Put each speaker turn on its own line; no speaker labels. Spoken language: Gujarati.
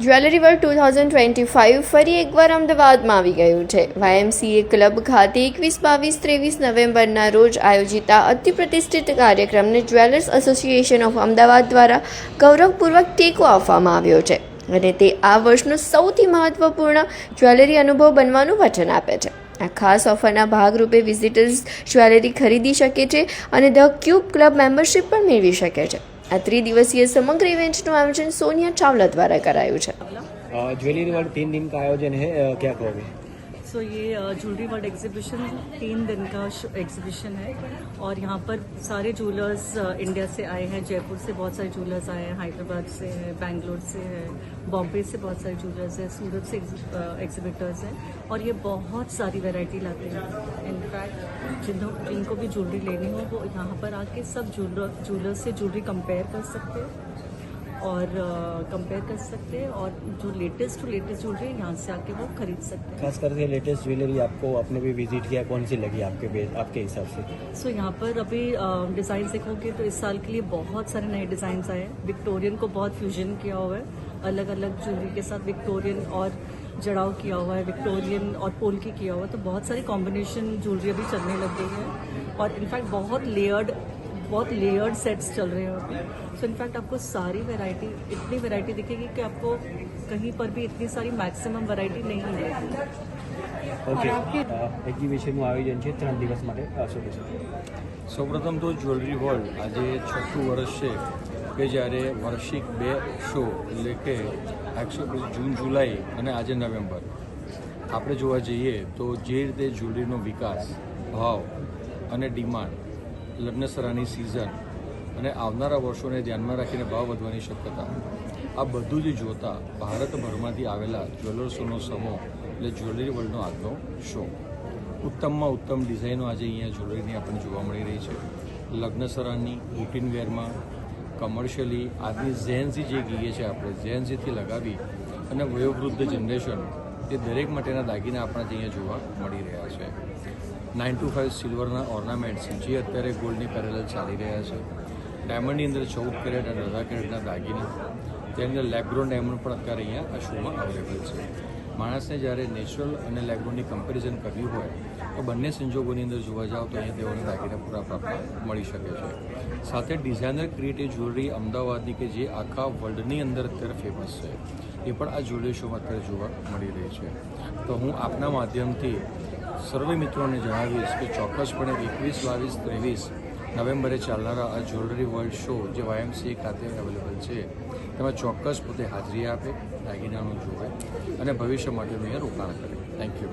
જ્વેલરી વર્લ્ડ 2025 ફરી એકવાર અમદાવાદમાં આવી ગયું છે. YMCA ક્લબ ખાતે 21, 22, 23 નવેમ્બરના રોજ આયોજિત આ અતિ પ્રતિષ્ઠિત કાર્યક્રમને જ્વેલર્સ એસોસિએશન ઓફ અમદાવાદ દ્વારા ગૌરવપૂર્વક ટેકો આપવામાં આવ્યો છે અને તે આ વર્ષનો સૌથી મહત્વપૂર્ણ જ્વેલરી અનુભવ બનવાનું વચન આપે છે. આ ખાસ ઓફરના ભાગરૂપે વિઝિટર્સ જ્વેલરી ખરીદી શકે છે અને ધ ક્યુબ ક્લબ મેમ્બરશિપ પણ મેળવી શકે છે. આ ત્રિदिवसीय समग्र इवेंट નું आयोजन सोनिया चावला द्वारा कराયું છે.
ज्वेलरी वर्ल्ड 3 दिन का आयोजन है, क्या कहोगे?
सो ये ज्वेलरी वर्ल्ड एग्जीबिशन 3 दिन का एग्जीबिशन है और यहाँ पर सारे ज्वेलर्स इंडिया से आए हैं. जयपुर से बहुत सारे ज्वेलर्स आए हैं, हैदराबाद से है, बैंगलोर से है, बॉम्बे से बहुत सारे ज्वेलर्स हैं, सूरत से एग्जिबिटर्स हैं और ये बहुत सारी वैरायटी लाते हैं. इनफैक्ट जिनको भी ज्वेलरी लेनी हो वो यहाँ पर आके सब ज्वेलर से ज्वेलरी कंपेयर कर सकते हैं और जो लेटेस्ट ज्वेलरी यहाँ से आके वो खरीद सकते हैं.
खास करके लेटेस्ट ज्वेलरी आपको आपने भी विजिट किया, कौन सी लगी आपके हिसाब से?
सो यहाँ पर अभी डिज़ाइन देखोगे तो इस साल के लिए बहुत सारे नए डिज़ाइन आए हैं. विक्टोरियन को बहुत फ्यूजन किया हुआ है, अलग अलग ज्वेलरी के साथ विक्टोरियन और जड़ाव किया हुआ है, विक्टोरियन और पोल्की किया हुआ है. तो बहुत सारी कॉम्बिनेशन ज्वेलरी अभी चलने लग गई है और इनफैक्ट बहुत लेयर्ड सेट्स चल रहे हैं अभी. सो इनफैक्ट आपको सारी वैरायटी, इतनी वैरायटी दिखेगी कि आपको कहीं पर भी इतनी सारी मैक्सिमम वैरायटी नहीं मिलेगी.
ઓકે, એક્ઝિબિશનનું આયોજન છે 3 દિવસ માટે. શું કહેશો?
સૌપ્રથમ તો જ્વેલરી વર્લ્ડ આજે 6થું વર્ષ છે કે જ્યારે વાર્ષિક 2 શો એટલે કે જૂન જુલાઈ અને આજે નવેમ્બર આપણે જોવા જઈએ તો જે રીતે જ્વેલરીનો વિકાસ, ભાવ અને ડિમાન્ડ, લગ્નસરાની સિઝન અને આવનારા વર્ષોને ધ્યાનમાં રાખીને ભાવ વધવાની શક્યતા, આ બધું જ જોતા ભારતભરમાંથી આવેલા જ્વેલર્સોનો સમૂહ એટલે જ્વેલરી વર્લ્ડનો આજનો શો. ઉત્તમમાં ઉત્તમ ડિઝાઇનો આજે અહીંયા જ્વેલરીની આપણને જોવા મળી રહી છે. લગ્નસરાની, રૂટીન વેરમાં, કમર્શિયલી, આજની ઝેન્ઝી જે કહીએ છીએ આપણે, ઝેન્ઝીથી લગાવી અને વયોવૃદ્ધ જનરેશન, તે દરેક માટેના દાગીના આપણા અહીંયા જોવા મળી રહ્યા છે. 925 સિલ્વરના ઓર્નામેન્ટ્સ જે અત્યારે ગોલ્ડની પેરેલલ ચાલી રહ્યા છે. ડાયમંડની અંદર 14 કેરેટ અને 18 કેરેટના દાગીના, તેની અંદર લેબગ્રોન ડાયમંડ પણ અત્યારે અહીંયા આ શોમાં અવેલેબલ છે. માણસને જ્યારે નેચરલ અને લેબગ્રોનની કમ્પેરિઝન કરવી હોય તો બંને સંજોગોની અંદર જોવા જાઓ તો અહીંયા તેઓને દાગીના પૂરા પ્રાપ્ત મળી શકે છે. સાથે ડિઝાઇનર ક્રિએટિવ જ્વેલરી અમદાવાદની કે જે આખા વર્લ્ડની અંદર અત્યારે ફેમસ છે, એ પણ આ જ્વેલરી શોમાં અત્યારે જોવા મળી રહી છે. તો હું આપના માધ્યમથી સર્વે મિત્રોને જણાવીશ કે ચોક્કસપણે 21, 22, 23 નવેમ્બરે ચાલનારા આ જ્વેલરી વર્લ્ડ શો જે YMCA ખાતે અવેલેબલ છે તેમાં ચોક્કસ પોતે હાજરી આપે, દાગીનાનું જોવે અને ભવિષ્ય માટેનું અહીંયા રોકાણ કરે. Thank you.